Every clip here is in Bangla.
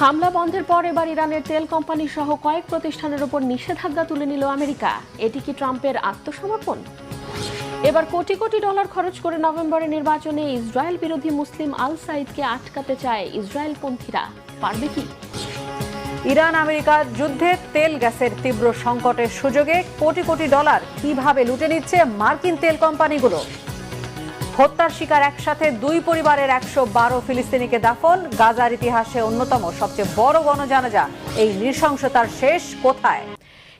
হামলা বন্ধের পর এবার ইরানের তেল কোম্পানি সহ কয়েক প্রতিষ্ঠানের উপর নিষেধাজ্ঞা তুলে নিল আমেরিকা। এটি কি ট্রাম্পের আত্মসমর্পণ? এবার কোটি কোটি ডলার খরচ করে নভেম্বরের নির্বাচনে ইসরায়েল বিরোধী মুসলিম আল সাইদকে আটকাতে চায় ইসরায়েলপন্থীরা। পারবে কি? ইরান আমেরিকা যুদ্ধে তেল গ্যাসের তীব্র সংকটের সুযোগে কোটি কোটি ডলার কিভাবে লুটে নিচ্ছে মার্কিন তেল কোম্পানিগুলো। হত্যার শিকার একসাথে দুই পরিবারের 112 ফিলিস্তিনিকে দাফন। গাজার ইতিহাসে অন্যতম সবচেয়ে বড় গণজানাজা। এই নৃশংসতার শেষ কোথায়?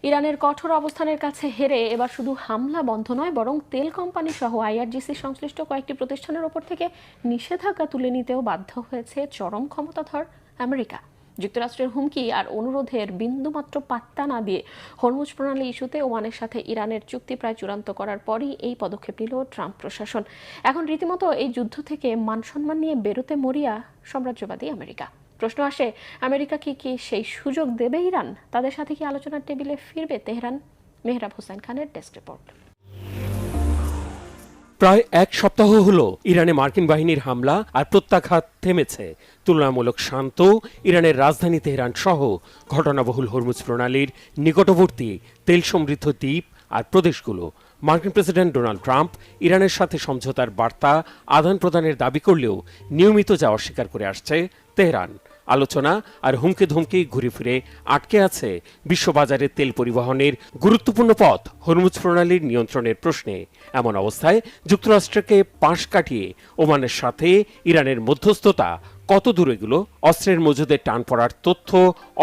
ইরানের কঠোর অবস্থানের কাছে হেরে এবার শুধু হামলা বন্ধ নয়, বরং তেল কোম্পানি সহ আইআরজিসি সংশ্লিষ্ট কয়েকটি প্রতিষ্ঠানের ওপর থেকে নিষেধাজ্ঞা তুলে নিতেও বাধ্য হয়েছে চরম ক্ষমতাধর আমেরিকা। যুক্তরাষ্ট্রের হুমকি আর অনুরোধের বিন্দুমাত্র পাত্তা না দিয়ে হরমুজ প্রণালী ইস্যুতে ওমানের সাথে ইরানের চুক্তি প্রায় চূড়ান্ত করার পরই এই পদক্ষেপ নিল ট্রাম্প প্রশাসন। এখন রীতিমতো এই যুদ্ধ থেকে মানসম্মান নিয়ে বেরোতে মরিয়া সাম্রাজ্যবাদী আমেরিকা। প্রশ্ন আসে, আমেরিকা কি সেই সুযোগ দেবে ইরান? তাদের সাথে কি আলোচনার টেবিলে ফিরবে তেহরান? মেহরাব হোসেন খানের ডেস্ক রিপোর্ট। প্রায় এক সপ্তাহ হলো ইরানে মার্কিন বাহিনীর হামলা আর প্রত্যাঘাত থেমেছে। তুলনামূলক শান্ত ইরানের রাজধানী তেহরান সহ ঘটনাবহুল হরমুজ প্রণালীর নিকটবর্তী তেল সমৃদ্ধ দ্বীপ আর প্রদেশগুলো। মার্কিন প্রেসিডেন্ট ডোনাল্ড ট্রাম্প ইরানের সাথে সমঝোতার বার্তা আদান প্রদানের দাবি করলেও নিয়মিত যা অস্বীকার করে আসছে তেহরান। আলোচনা আর হুমকি ধুমকি ঘুরে ফিরে আটকে আছে বিশ্ববাজারে তেল পরিবহনের গুরুত্বপূর্ণ পথ হরমুজ প্রণালীর নিয়ন্ত্রণের প্রশ্নে। এমন অবস্থায় যুক্তরাষ্ট্রকে পাশ কাটিয়ে ওমানের সাথে ইরানের মধ্যস্থতা কত দূর এগুলো? অস্ত্রের মজুদের টান পড়ার তথ্য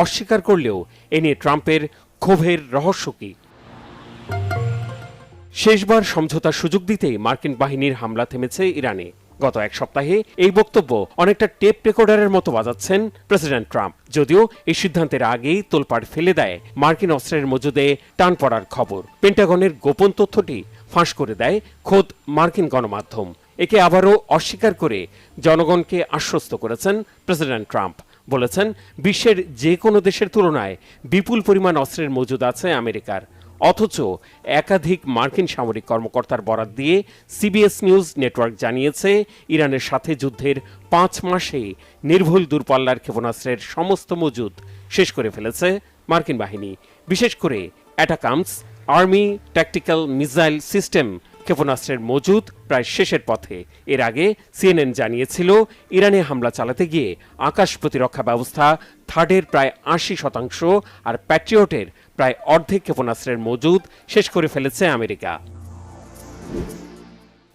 অস্বীকার করলেও এ নিয়ে ট্রাম্পের ক্ষোভের রহস্য কি? শেষবার সমঝোতার সুযোগ দিতেই মার্কিন বাহিনীর হামলা থেমেছে ইরানে। গত এক সপ্তাহে এই বক্তব্য অনেকটা টেপ রেকর্ডারের মতো বাজাচ্ছেন প্রেসিডেন্ট ট্রাম্প। যদিও এই সিদ্ধান্তের আগেই তোলপাড় ফেলে দেয় মার্কিন অস্ত্রের মজুদে টান পড়ার খবর। পেন্টাগনের গোপন তথ্যটি ফাঁস করে দেয় খোদ মার্কিন গণমাধ্যম। একে আবারও অস্বীকার করে জনগণকে আশ্বস্ত করেছেন প্রেসিডেন্ট ট্রাম্প। বলেছেন, বিশ্বের যে কোনো দেশের তুলনায় বিপুল পরিমাণ অস্ত্রের মজুদ আছে আমেরিকার। অথচ একাধিক মার্কিন সামরিক কর্মকর্তার বরাত দিয়ে সিবিএস নিউজ নেটওয়ার্ক জানিয়েছে, ইরানের সাথে যুদ্ধের 5 মাসে নির্ভুল দূরপাল্লার ক্ষেপণাস্ত্রের সমস্ত মজুদ শেষ করে ফেলেছে মার্কিন বাহিনী। বিশেষ করে অ্যাটাকামস আর্মি ট্যাকটিক্যাল মিসাইল সিস্টেম ক্ষেপণাস্ত্রের মজুদ প্রায় শেষের পথে। এর আগে সিএনএন জানিয়েছিল, ইরানে হামলা চালাতে গিয়ে আকাশ প্রতিরক্ষা ব্যবস্থা থার্ডের প্রায় 80% আর প্যাট্রিয়টের প্রায় অর্ধেক ক্ষেপণাস্ত্রের মজুদ শেষ করে ফেলেছে আমেরিকা।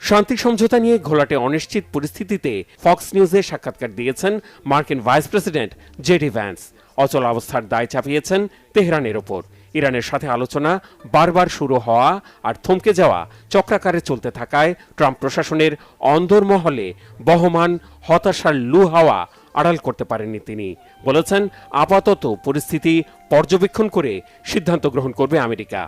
শান্তি সমঝোতা নিয়ে ঘোলাটে অনিশ্চিত পরিস্থিতিতে ফক্স নিউজে সাক্ষাৎকার দিয়েছেন মার্কিন ভাইস প্রেসিডেন্ট জেডি ভ্যান্স। অচল অবস্থার দায় চাপিয়েছেন তেহরানের ওপর। ইরানের সাথে আলোচনা বারবার শুরু হওয়া আর থমকে যাওয়া চক্রাকারে চলতে থাকায় ট্রাম্প প্রশাসনের অন্দরমহলে বহমান হতাশার লু হাওয়া আড়াল করতে পারেননি তিনি। বলেছেন, আপাতত পরিস্থিতি পর্যবেক্ষণ করে সিদ্ধান্ত গ্রহণ করবে আমেরিকা।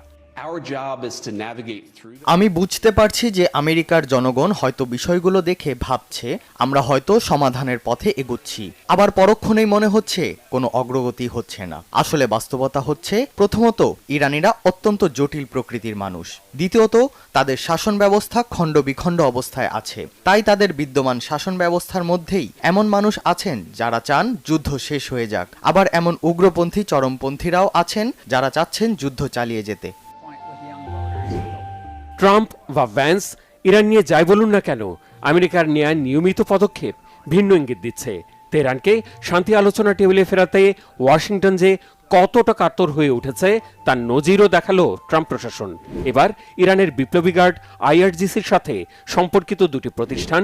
আমি বুঝতে পারছি যে আমেরিকার জনগণ হয়তো বিষয়গুলো দেখে ভাবছে আমরা হয়তো সমাধানের পথে এগুচ্ছি, আবার পরক্ষণেই মনে হচ্ছে কোনো অগ্রগতি হচ্ছে না। আসলে বাস্তবতা হচ্ছে, প্রথমত ইরানিরা অত্যন্ত জটিল প্রকৃতির মানুষ, দ্বিতীয়ত তাদের শাসন ব্যবস্থা খণ্ড বিখণ্ড অবস্থায় আছে। তাই তাদের বিদ্যমান শাসন ব্যবস্থার মধ্যেই এমন মানুষ আছেন যারা চান যুদ্ধ শেষ হয়ে যাক, আবার এমন উগ্রপন্থী চরমপন্থীরাও আছেন যারা চাচ্ছেন যুদ্ধ চালিয়ে যেতে। ট্রাম্প বা ভ্যান্স ইরান নিয়ে যাই বলুন না কেন, আমেরিকার নেয়া নিয়মিত পদক্ষেপ ভিন্ন ইঙ্গিত দিচ্ছে। তেহরানকে শান্তি আলোচনা টেবিলে ফেরাতে ওয়াশিংটন যে কতটা কাতর হয়ে উঠেছে তার নজিরও দেখালো ট্রাম্প প্রশাসন। এবার ইরানের বিপ্লবী গার্ড আইআরজিসির সাথে সম্পর্কিত দুটি প্রতিষ্ঠান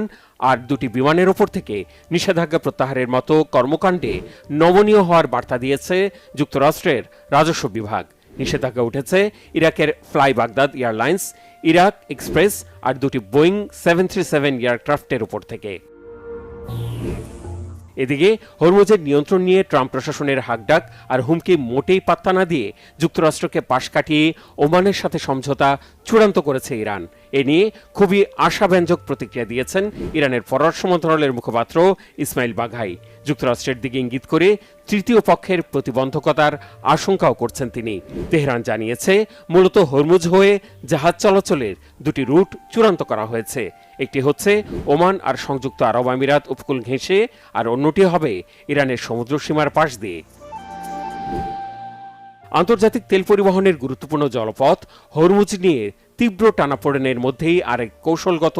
আর দুটি বিমানের ওপর থেকে নিষেধাজ্ঞা প্রত্যাহারের মতো কর্মকাণ্ডে নমনীয় হওয়ার বার্তা দিয়েছে যুক্তরাষ্ট্রের রাজস্ব বিভাগ। নিষেধাজ্ঞা উঠেছে ইরাকের fly Baghdad airlines, Iraq express আর দুটি বোয়িং 737 এয়ারক্রাফটের উপর থেকে। এদিকে হরমুজের নিয়ন্ত্রণ নিয়ে ট্রাম্প প্রশাসনের হাকডাক আর হুমকি মোটেই পাত্তা না দিয়ে যুক্তরাষ্ট্রকে পাশ কাটিয়ে ওমানের সাথে সমঝোতা চূড়ান্ত করেছে ইরান। এ নিয়ে খুবই আশাব্যঞ্জক প্রতিক্রিয়া দিয়েছেন ইরানের পররাষ্ট্র মন্ত্রণালয়ের মুখপাত্র ইসমাইল বাঘাই। যুক্তরাষ্ট্রের দিকে ইঙ্গিত করে তৃতীয় পক্ষের প্রতিবন্ধকতার আশঙ্কাও করছেন তিনি। তেহরান জানিয়েছে মূলত হরমুজ হয়ে জাহাজ চলাচলের দুটি রুট চূড়ান্ত করা হয়েছে। একটি হচ্ছে ওমান আর সংযুক্ত আরব আমিরাত উপকূল ঘেঁষে, আর অন্যটি হবে ইরানের সমুদ্র সীমার পাশ দিয়ে। আন্তর্জাতিক তেল পরিবহনের গুরুত্বপূর্ণ জলপথ হরমুজ নিয়ে তীব্র টানাপোড়েনের মধ্যেই আরেক কৌশলগত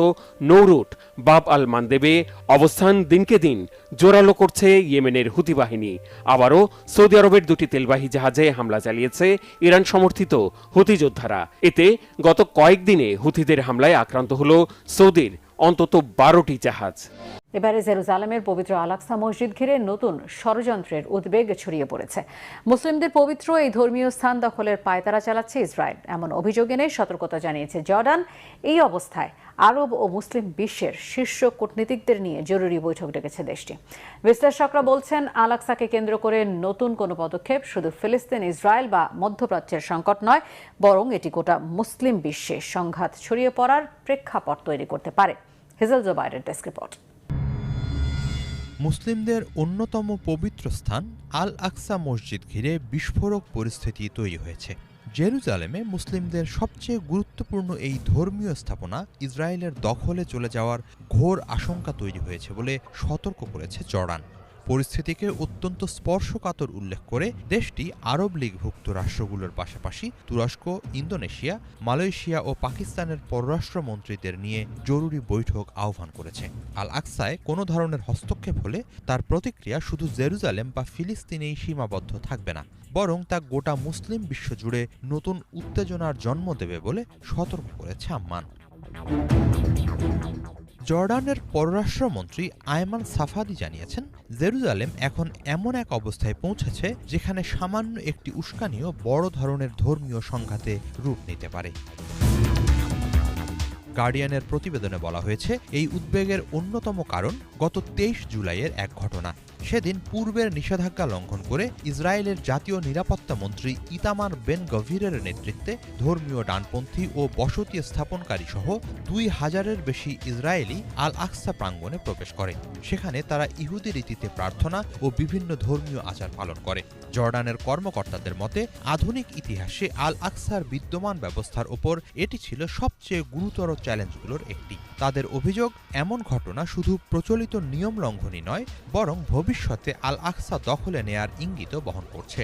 নৌরুট বাব আল মানদেবে অবস্থান দিনকে দিন জোরালো করছে ইয়েমেনের হুতি বাহিনী। আবারও সৌদি আরবের দুটি তেলবাহী জাহাজে হামলা চালিয়েছে ইরান সমর্থিত হুতি যোদ্ধারা। এতে গত কয়েকদিনে হুতিদের হামলায় আক্রান্ত হল সৌদির অন্তত 12টি জাহাজ। এবারে জেরুজালেমের পবিত্র আল আকসা মসজিদ ঘিরে নতুন ষড়যন্ত্রের উদ্বেগ ছড়িয়ে পড়েছে। মুসলিমদের পবিত্র এই ধর্মীয় স্থান দখলের পায়তারা চালাচ্ছে ইসরায়েল, এমন অভিযোগ এনে সতর্কতা জানিয়েছে জর্ডান। এই অবস্থায় আরব ও মুসলিম বিশ্বের শীর্ষ কূটনীতিকদের নিয়ে জরুরি বৈঠক ডেকেছে দেশটি। বিশ্লেষকরা বলছেন, আল আকসাকে কেন্দ্র করে নতুন কোনো পদক্ষেপ শুধু ফিলিস্তিন, ইসরায়েল বা মধ্যপ্রাচ্যের সংকট নয়, বরং এটি গোটা মুসলিম বিশ্বে সংঘাত ছড়িয়ে পড়ার প্রেক্ষাপট তৈরি করতে পারে। হেজেল জোবাইরের ডেস্ক রিপোর্ট। মুসলিমদের অন্যতম পবিত্র স্থান আল আকসা মসজিদ ঘিরে বিস্ফোরক পরিস্থিতি তৈরি হয়েছে। জেরুজালেমে মুসলিমদের সবচেয়ে গুরুত্বপূর্ণ এই ধর্মীয় স্থাপনা ইসরায়েলের দখলে চলে যাওয়ার ঘোর আশঙ্কা তৈরি হয়েছে বলে সতর্ক করেছে জর্ডান। পরিস্থিতিকে অত্যন্ত স্পর্শকাতর উল্লেখ করে দেশটি আরব লীগভুক্ত রাষ্ট্রগুলোর পাশাপাশি তুরস্ক, ইন্দোনেশিয়া, মালয়েশিয়া ও পাকিস্তানের পররাষ্ট্রমন্ত্রীদের নিয়ে জরুরি বৈঠক আহ্বান করেছে। আল আকসায় কোনো ধরনের হস্তক্ষেপ হলে তার প্রতিক্রিয়া শুধু জেরুজালেম বা ফিলিস্তিনেই সীমাবদ্ধ থাকবে না, বরং তা গোটা মুসলিম বিশ্ব জুড়ে নতুন উত্তেজনার জন্ম দেবে বলে সতর্ক করেছে আম্মান। জর্ডানের পররাষ্ট্রমন্ত্রী আয়মান সাফাদি জানিয়েছেন, জেরুজালেম এখন এমন এক অবস্থায় পৌঁছেছে যেখানে সামান্য একটি উস্কানিও বড় ধরনের ধর্মীয় সংঘাতে রূপ নিতে পারে। গার্ডিয়ানের প্রতিবেদনে বলা হয়েছে, এই উদ্বেগের অন্যতম কারণ গত 23 জুলাইয়ের এক ঘটনা। সেদিন পূর্বের নিষেধাজ্ঞা লঙ্ঘন করে ইসরায়েলের জাতীয় নিরাপত্তা মন্ত্রী ইতামার বেন গভিরের নেতৃত্বে ধর্মীয় ডানপন্থী ও বসতি স্থাপনকারী সহ 2000-এর বেশি ইসরায়েলি আল আকসা প্রাঙ্গণে প্রবেশ করে। সেখানে তারা ইহুদি রীতিতে প্রার্থনা ও বিভিন্ন ধর্মীয় আচার পালন করে। জর্ডানের কর্মকর্তাদের মতে, আধুনিক ইতিহাসে আল আকসার বিদ্যমান ব্যবস্থার ওপর এটি ছিল সবচেয়ে গুরুতর চ্যালেঞ্জগুলোর একটি। তাদের অভিযোগ, এমন ঘটনা শুধু প্রচলিত নিয়ম লঙ্ঘনই নয়, বরং ভবিষ্যতে আল আকসা দখলে নেয়ার ইঙ্গিতও বহন করছে।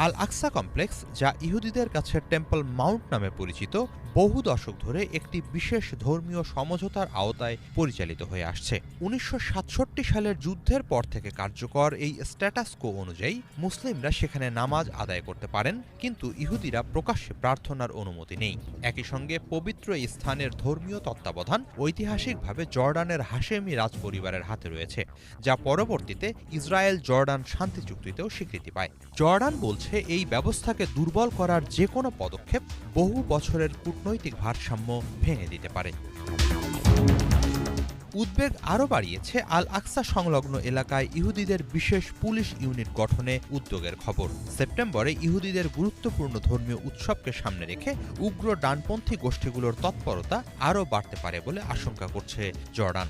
আল আকসা কমপ্লেক্স, যা ইহুদিদের কাছে টেম্পল মাউন্ট নামে পরিচিত, বহু দশক ধরে একটি বিশেষ ধর্মীয় সমঝোতার আওতায় পরিচালিত হয়ে আসছে। 1967 সালের যুদ্ধের পর থেকে কার্যকর এই স্ট্যাটাস কো অনুযায়ী মুসলিমরা সেখানে নামাজ আদায় করতে পারেন, কিন্তু ইহুদিরা প্রকাশ্যে প্রার্থনার অনুমতি নেই। একই সঙ্গে পবিত্র এই স্থানের ধর্মীয় তত্ত্বাবধান ঐতিহাসিকভাবে জর্ডানের হাশেমি রাজ পরিবারের হাতে রয়েছে, যা পরবর্তীতে ইসরায়েল জর্ডান শান্তি চুক্তিতেও স্বীকৃতি পায়। জর্ডান বলছে, এই ব্যবস্থাকে দুর্বল করার যে কোনো পদক্ষেপ বহু বছরের কূটনৈতিক ভারসাম্য ভেঙে দিতে পারে। উদ্বেগ আরও বাড়িয়েছে আল আকসা সংলগ্ন এলাকায় ইহুদিদের বিশেষ পুলিশ ইউনিট গঠনে উদ্যোগের খবর। সেপ্টেম্বরে ইহুদিদের গুরুত্বপূর্ণ ধর্মীয় উৎসবকে সামনে রেখে উগ্র ডানপন্থী গোষ্ঠীগুলোর তৎপরতা আরও বাড়তে পারে বলে আশঙ্কা করছে জর্ডান।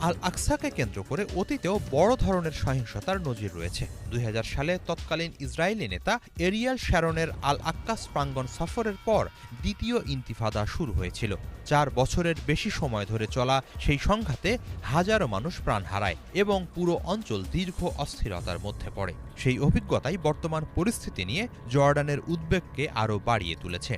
আল আকসাকে কেন্দ্র করে অতীতেও বড় ধরনের সহিংসতার নজির রয়েছে। 2000 সালে তৎকালীন ইসরায়েলি নেতা এরিয়াল শ্যারনের আল আক্কাস প্রাঙ্গণ সফরের পর দ্বিতীয় ইন্তিফাদা শুরু হয়েছিল। 4 বছরের বেশি সময় ধরে চলা সেই সংঘাতে হাজারো মানুষ প্রাণ হারায় এবং পুরো অঞ্চল দীর্ঘ অস্থিরতার মধ্যে পড়ে। সেই অভিজ্ঞতাই বর্তমান পরিস্থিতি নিয়ে জর্ডানের উদ্বেগকে আরও বাড়িয়ে তুলেছে।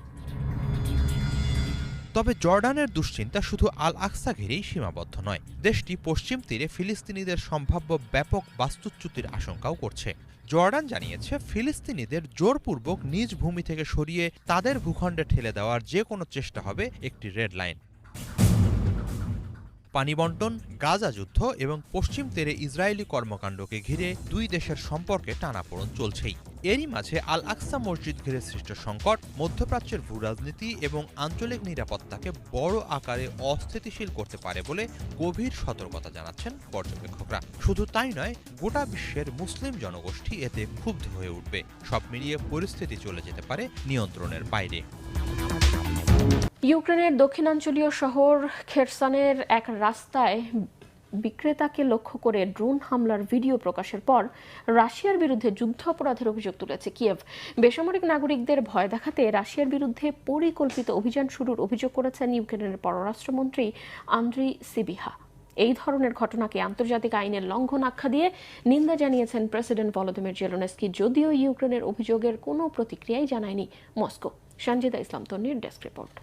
তবে জর্ডানের দুশ্চিন্তা শুধু আল আকসা ঘিরেই সীমাবদ্ধ নয়। দেশটি পশ্চিম তীরে ফিলিস্তিনিদের সম্ভাব্য ব্যাপক বাস্তুচ্যুতির আশঙ্কাও করছে। জর্ডান জানিয়েছে, ফিলিস্তিনিদের জোরপূর্বক নিজ ভূমি থেকে সরিয়ে তাদের ভূখণ্ডে ঠেলে দেওয়ার যে কোনো চেষ্টা হবে একটি রেড লাইন। পানি বণ্টন, গাজা যুদ্ধ এবং পশ্চিম তীরে ইসরায়েলি কর্মকাণ্ডকে ঘিরে দুই দেশের সম্পর্কে টানাপোড়েন চলছেই। এরই মাঝে আল আকসা মসজিদ ঘিরে সৃষ্ট সংকট মধ্যপ্রাচ্যের ভূরাজনীতি এবং আঞ্চলিক নিরাপত্তাকে বড় আকারে অস্থিতিশীল করতে পারে বলে গভীর সতর্কতা জানাচ্ছেন পর্যবেক্ষকরা। শুধু তাই নয়, গোটা বিশ্বের মুসলিম জনগোষ্ঠী এতে ক্ষুব্ধ হয়ে উঠবে। সব মিলিয়ে পরিস্থিতি চলে যেতে পারে নিয়ন্ত্রণের বাইরে। ইউক্রেনের দক্ষিণাঞ্চলীয় শহর খেরসনের এক রাস্তায় বিক্রেতাকে লক্ষ্য করে ড্রোন হামলার ভিডিও প্রকাশের পর রাশিয়ার বিরুদ্ধে যুদ্ধাপরাধের অভিযোগ তুলেছে কিয়েভ। বেসামরিক নাগরিকদের ভয় দেখাতে রাশিয়ার বিরুদ্ধে পরিকল্পিত অভিযান শুরুর অভিযোগ করেছেন ইউক্রেনের পররাষ্ট্রমন্ত্রী আন্দ্রি সিবিহা। এই ধরনের ঘটনাকে আন্তর্জাতিক আইনের লঙ্ঘন আখ্যা দিয়ে নিন্দা জানিয়েছেন প্রেসিডেন্ট ভলোদিমির জেলেনস্কি, যদিও ইউক্রেনের অভিযোগের কোনো প্রতিক্রিয়াই জানায়নি মস্কো। সঞ্জিদা ইসলাম তন্নির ডেস্ক রিপোর্ট।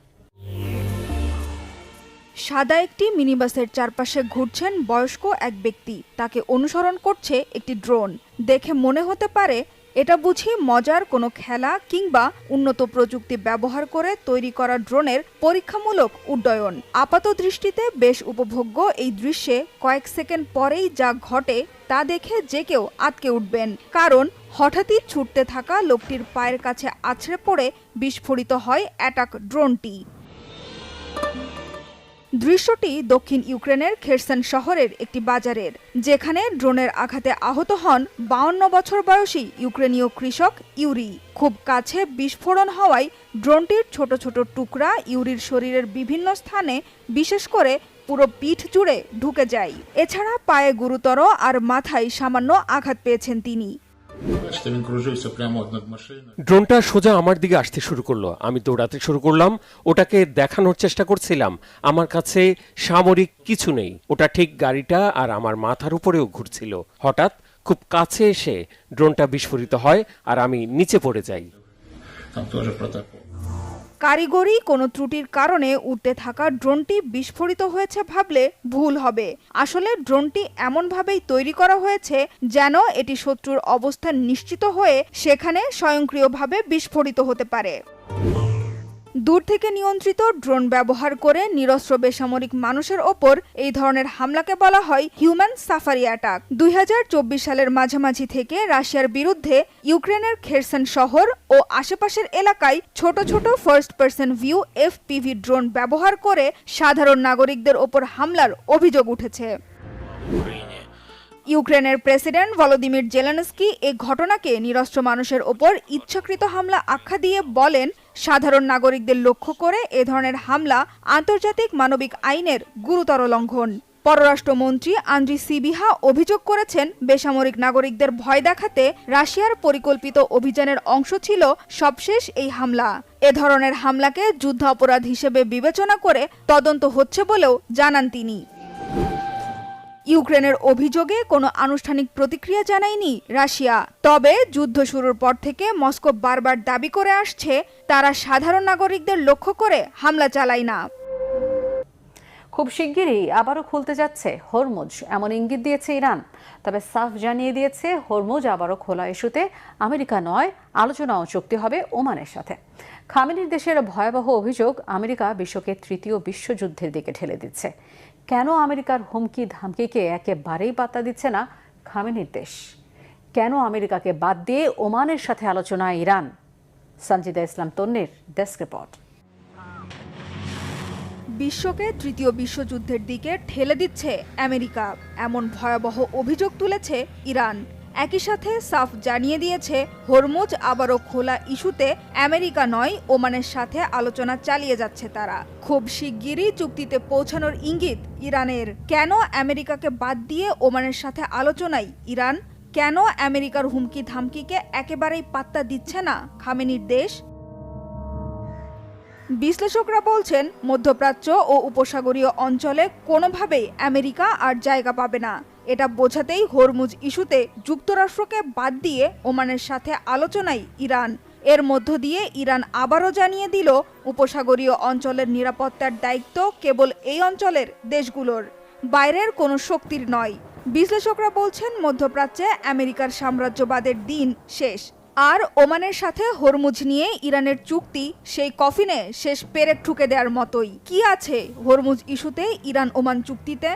সাদা একটি মিনিবাসের চারপাশে ঘুরছেন বয়স্ক এক ব্যক্তি। তাকে অনুসরণ করছে একটি ড্রোন। দেখে মনে হতে পারে এটা বুঝি মজার কোনো খেলা কিংবা উন্নত প্রযুক্তি ব্যবহার করে তৈরি করা ড্রোনের পরীক্ষামূলক উড্ডয়ন। আপাত দৃষ্টিতে বেশ উপভোগ্য এই দৃশ্যে কয়েক সেকেন্ড পরেই যা ঘটে তা দেখে যে কেউ আটকে উঠবেন, কারণ হঠাৎই ছুটতে থাকা লোকটির পায়ের কাছে আছড়ে পড়ে বিস্ফোরিত হয় অ্যাটাক ড্রোনটি। দৃশ্যটি দক্ষিণ ইউক্রেনের খেরসন শহরের একটি বাজারের, যেখানে ড্রোনের আঘাতে আহত হন 52 বছর বয়সী ইউক্রেনীয় কৃষক ইউরি। খুব কাছে বিস্ফোরণ হওয়ায় ড্রোনটির ছোট ছোট টুকরা ইউরির শরীরের বিভিন্ন স্থানে, বিশেষ করে পুরো পিঠ জুড়ে ঢুকে যায়। এছাড়া পায়ে গুরুতর আর মাথায় সামান্য আঘাত পেয়েছেন তিনি। ড্রোনটা সোজা আমার দিকে আসতে শুরু করলো। আমি দৌড়াতে শুরু করলাম। ওটাকে দেখানোর চেষ্টা করছিলাম আমার কাছে সামরিক কিছু নেই। ওটা ঠিক গাড়িটা আর আমার মাথার উপরেও ঘুরছিল। হঠাৎ খুব কাছে এসে ড্রোনটা বিস্ফোরিত হয় আর আমি নিচে পড়ে যাই। কারিগরি কোনো ত্রুটির কারণে উড়তে থাকা ড্রোনটি বিস্ফোরিত হয়েছে ভাবলে ভুল হবে। আসলে ড্রোনটি এমনভাবেই তৈরি করা হয়েছে যেন এটি শত্রুর অবস্থান নিশ্চিত হয়ে সেখানে স্বয়ংক্রিয়ভাবে বিস্ফোরিত হতে পারে। দূর থেকে নিয়ন্ত্রিত ড্রোন ব্যবহার করে নিরস্ত্র বেসামরিক মানুষের ওপর এই ধরনের হামলাকে বলা হয় হিউম্যান সাফারি অ্যাটাক। 2024 সালের মাঝামাঝি থেকে রাশিয়ার বিরুদ্ধে ইউক্রেনের খেরসন শহর ও আশেপাশের এলাকায় ছোট ছোট first person view FPV drone ব্যবহার করে সাধারণ নাগরিকদের ওপর হামলার অভিযোগ উঠেছে। ইউক্রেনের প্রেসিডেন্ট ভলোদিমির জেলেনস্কি এই ঘটনাকে নিরস্ত্র মানুষের ওপর ইচ্ছাকৃত হামলা আখ্যা দিয়ে বলেন, সাধারণ নাগরিকদের লক্ষ্য করে এ ধরনের হামলা আন্তর্জাতিক মানবিক আইনের গুরুতর লঙ্ঘন। পররাষ্ট্রমন্ত্রী আন্দ্রি সিবিহা অভিযোগ করেছেন, বেসামরিক নাগরিকদের ভয় দেখাতে রাশিয়ার পরিকল্পিত অভিযানের অংশ ছিল সবশেষ এই হামলা। এ ধরনের হামলাকে যুদ্ধাপরাধ হিসেবে বিবেচনা করে তদন্ত হচ্ছে বলেও জানান তিনি। ইউক্রেনের অভিযোগে কোনো আনুষ্ঠানিক প্রতিক্রিয়া জানায়নি রাশিয়া। তবে যুদ্ধ শুরুর পর থেকে মস্কো বারবার দাবি করে আসছে তারা সাধারণ নাগরিকদের লক্ষ্য করে হামলা চালায় না। খুব শিগগিরই আবারও খুলতে যাচ্ছে হরমুজ, এমন ইঙ্গিত দিয়েছে ইরান। তবে সাফ জানিয়ে দিয়েছে হরমুজ আবারও খোলা ইস্যুতে আমেরিকা নয়, আলোচনা ও চুক্তি হবে ওমানের সাথে। খামেনির দেশের ভয়াবহ অভিযোগ, আমেরিকা বিশ্বকে তৃতীয় বিশ্বযুদ্ধের দিকে ঠেলে দিচ্ছে। কেন আমেরিকার হুমকি ধামকিকে একেবারেই পাত্তা দিচ্ছে না খামেনির দেশ? কেন আমেরিকাকে বাদ দিয়ে ওমানের সাথে আলোচনায় ইরান? সঞ্জিদা ইসলাম তন্নির ডেস্ক রিপোর্ট। বিশ্বকে তৃতীয় বিশ্বযুদ্ধের দিকে ঠেলে দিচ্ছে আমেরিকা, এমন ভয়াবহ অভিযোগ তুলেছে ইরান। একই সাথে সাফ জানিয়ে দিয়েছে হরমুজ আবারও খোলা ইস্যুতে আমেরিকা নয়, ওমানের সাথে আলোচনা চালিয়ে যাচ্ছে তারা। খুব শিগগিরই চুক্তিতে পৌঁছানোর ইঙ্গিত ইরানের। কেন আমেরিকাকে বাদ দিয়ে ওমানের সাথে আলোচনায় ইরান? কেন আমেরিকার হুমকি ধামকিকে একেবারেই পাত্তা দিচ্ছে না খামেনির দেশ? বিশ্লেষকরা বলছেন, মধ্যপ্রাচ্য ও উপসাগরীয় অঞ্চলে কোনোভাবেই আমেরিকা আর জায়গা পাবে না। এটা বোঝাতেই হরমুজ ইস্যুতে যুক্তরাষ্ট্রকে বাদ দিয়ে ওমানের সাথে আলোচনায় ইরান। এর মধ্য দিয়ে ইরান আবারও জানিয়ে দিল, উপসাগরীয় অঞ্চলের নিরাপত্তার দায়িত্ব কেবল এই অঞ্চলের দেশগুলোর, বাইরের কোনো শক্তির নয়। বিশ্লেষকরা বলছেন, মধ্যপ্রাচ্যে আমেরিকার সাম্রাজ্যবাদের দিন শেষ। আর ওমানের সাথে হরমুজ নিয়ে ইরানের চুক্তি সেই কফিনে শেষ পেরেক ঠুকে দেওয়ার মতোই। কি আছে হরমুজ ইস্যুতে ইরান ওমান চুক্তিতে?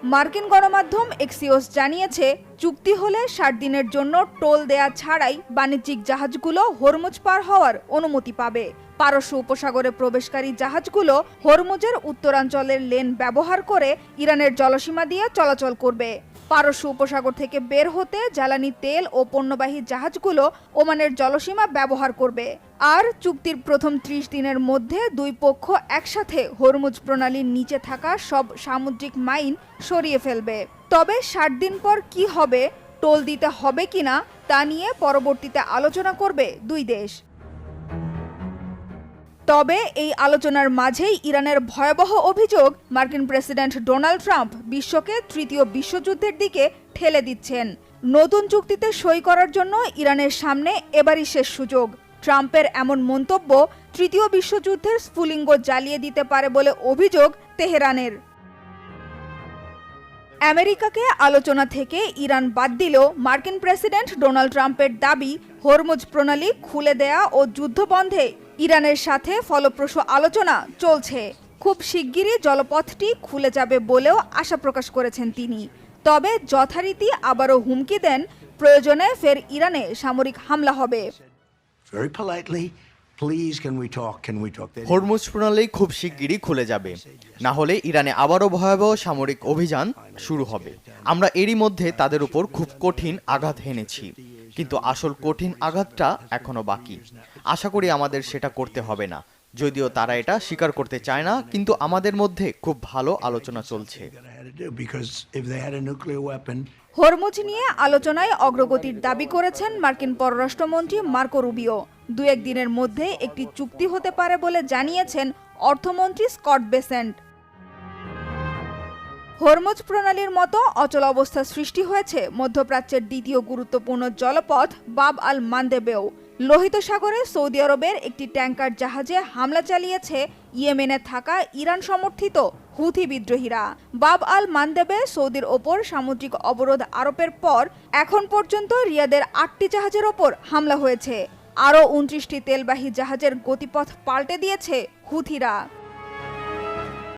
মার্কিন গণমাধ্যম এক্সিওস জানিয়েছে, চুক্তি হলে 60 দিনের জন্য টোল দেয়া ছাড়াই বাণিজ্যিক জাহাজগুলো হরমুজ পার হওয়ার অনুমতি পাবে। পারস্য উপসাগরে প্রবেশকারী জাহাজগুলো হরমুজের উত্তরাঞ্চলের লেন ব্যবহার করে ইরানের জলসীমা দিয়ে চলাচল করবে। পারস্য উপসাগর থেকে বের হতে জ্বালানি তেল ও পণ্যবাহী জাহাজগুলো ওমানের জলসীমা ব্যবহার করবে। আর চুক্তির প্রথম 30 দিনের মধ্যে দুই পক্ষ একসাথে হরমুজ প্রণালীর নিচে থাকা সব সামুদ্রিক মাইন সরিয়ে ফেলবে। তবে 60 দিন পর কি হবে, টোল দিতে হবে কিনা তা নিয়ে পরবর্তীতে আলোচনা করবে দুই দেশ। তবে এই আলোচনার মাঝেই ইরানের ভয়াবহ অভিযোগ, মার্কিন প্রেসিডেন্ট ডোনাল্ড ট্রাম্প বিশ্বকে তৃতীয় বিশ্বযুদ্ধের দিকে ঠেলে দিচ্ছেন। নতুন চুক্তিতে সই করার জন্য ইরানের সামনে এবারই শেষ সুযোগ। ট্রাম্পের এমন মন্তব্য তৃতীয় বিশ্বযুদ্ধের স্ফুলিঙ্গ জ্বালিয়ে দিতে পারে বলে অভিযোগ তেহরানের। আমেরিকাকে আলোচনা থেকে ইরান বাদ দিলেও মার্কিন প্রেসিডেন্ট ডোনাল্ড ট্রাম্পের দাবি, হরমুজ প্রণালী খুলে দেয়া ও যুদ্ধ বন্ধে ইরানের সাথে ফলপ্রসূ আলোচনা চলছে। খুব শিগগিরই জলপথটি খুলে যাবে বলেও আশা প্রকাশ করেছেন তিনি। তবে যথারীতি আবারও হুমকি দেন, প্রয়োজনে ফের ইরানে সামরিক হামলা হবে। হরমুজ প্রণালী খুব শিগগিরই খুলে যাবে, না হলে ইরানে আবারও ভয়াবহ সামরিক অভিযান শুরু হবে। আমরা এরই মধ্যে তাদের উপর খুব কঠিন আঘাত হেনেছি, কিন্তু আসল কঠিন আঘাতটা এখনো বাকি। আশা করি আমাদের সেটা করতে হবে না, যদিও তারা এটা স্বীকার করতে চায় না, কিন্তু আমাদের মধ্যে খুব ভালো আলোচনা চলছে। হরমুজ নিয়ে আলোচনায় অগ্রগতির দাবি করেছেন মার্কিন পররাষ্ট্রমন্ত্রী মার্কো রুবিও। 2-1 দিনের মধ্যে একটি চুক্তি হতে পারে বলে জানিয়েছেন অর্থমন্ত্রী স্কট বেসেন্ট। হরমুজ প্রণালীর মতো অচল অবস্থা সৃষ্টি হয়েছে মধ্যপ্রাচ্যের দ্বিতীয় গুরুত্বপূর্ণ জলপথ বাব আল মান্দেবেও। লোহিত সাগরে সৌদি আরবের একটি ট্যাঙ্কার জাহাজে হামলা চালিয়েছে ইয়েমেনে থাকা ইরান সমর্থিত হুথি বিদ্রোহীরা। বাব আল মান্দেবে সৌদির ওপর সামুদ্রিক অবরোধ আরোপের পর এখন পর্যন্ত রিয়াদের 8টি জাহাজের ওপর হামলা হয়েছে। আরও 29টি তেলবাহী জাহাজের গতিপথ পাল্টে দিয়েছে হুথিরা।